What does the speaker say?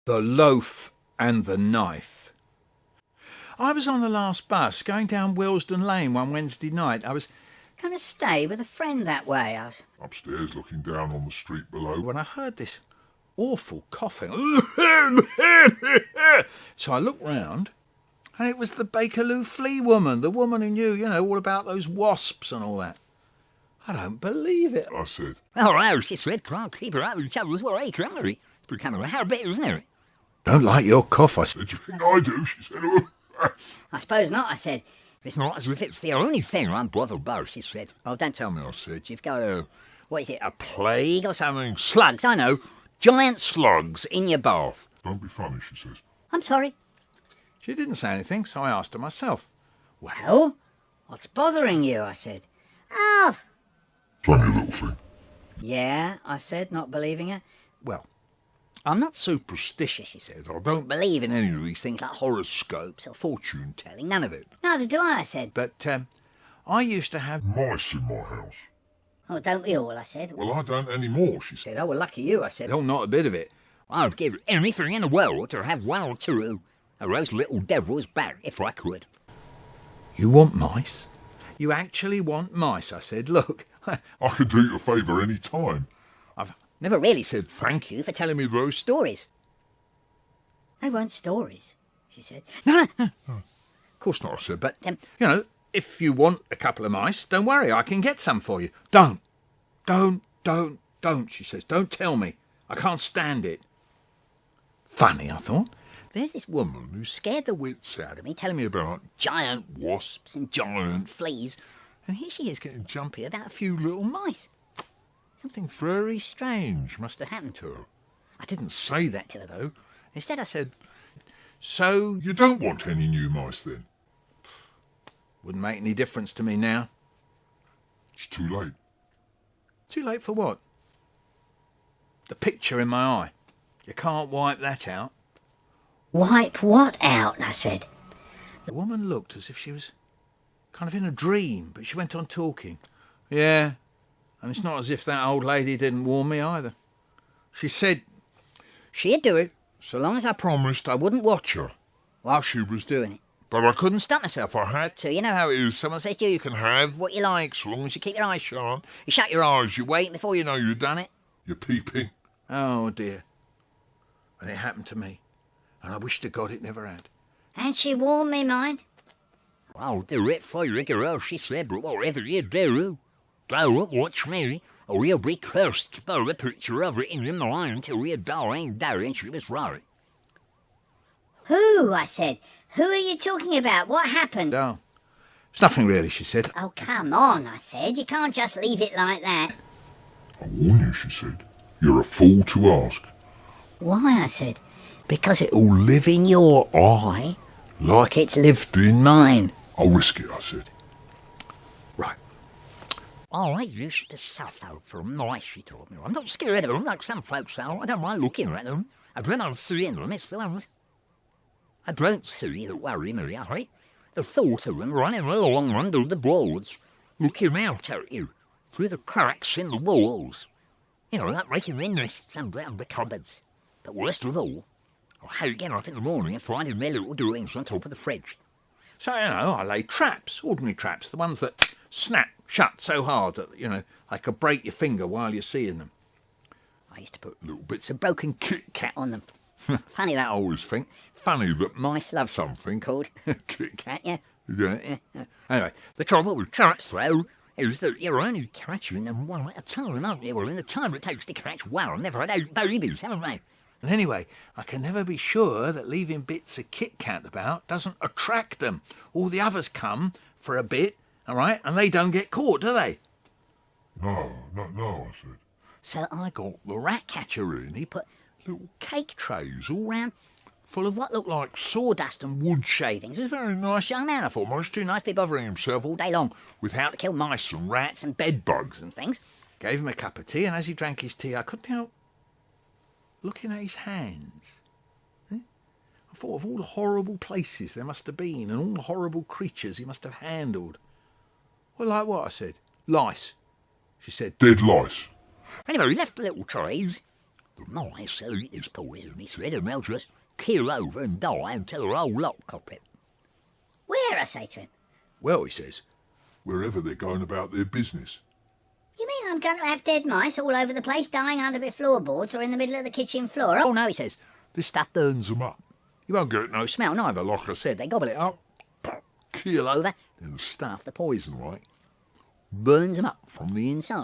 The loaf and the knife. I was on the last bus going down Willesden Lane one Wednesday night. I was going to stay with a friend that way. I was upstairs looking down on the street below when I heard this awful coughing. So I looked round, and it was the Bakerloo Flea woman, the woman who knew, all about those wasps and all that. I don't believe it. I said, "Oh, no," she said, "can't keep her out of each other's way, can we? It's becoming a habit, isn't it?" Don't like your cough, I said. "Do you think I do?" She said. "I suppose not," I said. "It's not as if it's the only thing I'm bothered about," she said. "Oh, don't tell me," I said. "You've got what is it, a plague or something?" "Slugs, I know. Giant slugs in your bath." "Don't be funny," she says. "I'm sorry." She didn't say anything, so I asked her myself. "Well, what's bothering you?" I said. "Oh." "It's only a little thing." "Yeah," I said, not believing her. Well, "I'm not superstitious," she said. "I don't believe in any of these things like horoscopes or fortune-telling, none of it." "Neither do I," said. But I used to have "Mice in my house." "Oh, don't we all?" I said. "Well, I don't anymore," she said. "Oh, well, lucky you," I said. Oh, not a bit of it. "I'd give anything in the world to have one or two of those little devils back if I could." You want mice? You actually want mice? I said. Look, "I can do you a favour any time." I've never really said thank you for telling me those stories. "They weren't stories," she said. No. Of course not, I said, but, if you want a couple of mice, don't worry, I can get some for you. Don't, she says. Don't tell me. I can't stand it. Funny, I thought. There's this woman who scared the wits out of me, telling me about giant wasps and giant fleas, and here she is getting jumpy about a few little mice. Something very strange must have happened to her. I didn't say that to her, though. Instead, I said, "So "You don't want any new mice, then?" Wouldn't make any difference to me now." "It's too late." Too late for what? The picture in my eye. You can't wipe that out. "Wipe what out?" I said. The woman looked as if she was kind of in a dream, but she went on talking. "Yeah, and it's not as if that old lady didn't warn me either. She said she'd do it, so long as I promised I wouldn't watch her while she was doing it. But I couldn't stop myself, I had to. You know how it is. Someone says to you, you can have what you like, so long as you keep your eyes shut. You shut your eyes, you wait, before you know you've done it. "You're peeping." Oh, dear. And it happened to me, and I wish to God it never had. "And she warned me, mind." "I'll do it for you, girl," she said, "but whatever you do, don't watch me, or you'll be cursed for the picture of it in your mind till you die." And she was right. "Who?" I said. "Who are you talking about? What happened?" Oh, it's nothing really, she said. "Oh, come on," I said. "You can't just leave it like that." "I warn you," she said. "You're a fool to ask." "Why?" I said. "Because it'll live in your eye like it's lived in mine." "I'll risk it," I said. Right. "I used to suffer from mice," she told me. "I'm not scared of them like some folks are. I don't mind looking at them. And when I'm seeing them, it's the ones I don't see that worry me. I hate the thought of them running along under the boards, looking out at you through the cracks in the walls. Like making their nests under the cupboards. But worst of all, I hate getting up in the morning and finding their little doings on top of the fridge." So, I lay traps, ordinary traps, the ones that snap shut so hard that, they could break your finger while you're seeing them. I used to put little bits of broken Kit Kat on them. Funny that I always think. Funny that mice love something called Kit Kat, yeah. Anyway, the trouble with traps, though, is that you're only catching them one at a time, aren't you? Well, in the time it takes to catch one, never had 8 babies, haven't they? And anyway, I can never be sure that leaving bits of Kit Kat about doesn't attract them. All the others come for a bit, all right, and they don't get caught, do they? No, I said. So I got the rat catcher in. He put little cake trays all round, full of what looked like sawdust and wood shavings. He was a very nice young man, I thought. Well, it's too nice to be bothering himself all day long with how to kill mice and rats and bed bugs and things. Gave him a cup of tea, and as he drank his tea, I couldn't help looking at his hands. I thought of all the horrible places there must have been, and all the horrible creatures he must have handled. "Well, like what?" I said. "Lice," she said. "Dead lice." Anyway, we left the little trays The mice who eat this poison misread and they'll just keel over and die until the whole lot cop it. Where, I say to him? Well, he says, Wherever they're going about their business. You mean I'm going to have dead mice all over the place, dying under my floorboards or in the middle of the kitchen floor? Oh no, he says, this stuff burns them up. you won't get no smell neither, like I said. They gobble it up, Keel over, then stuff the poison, right? Burns them up from the inside.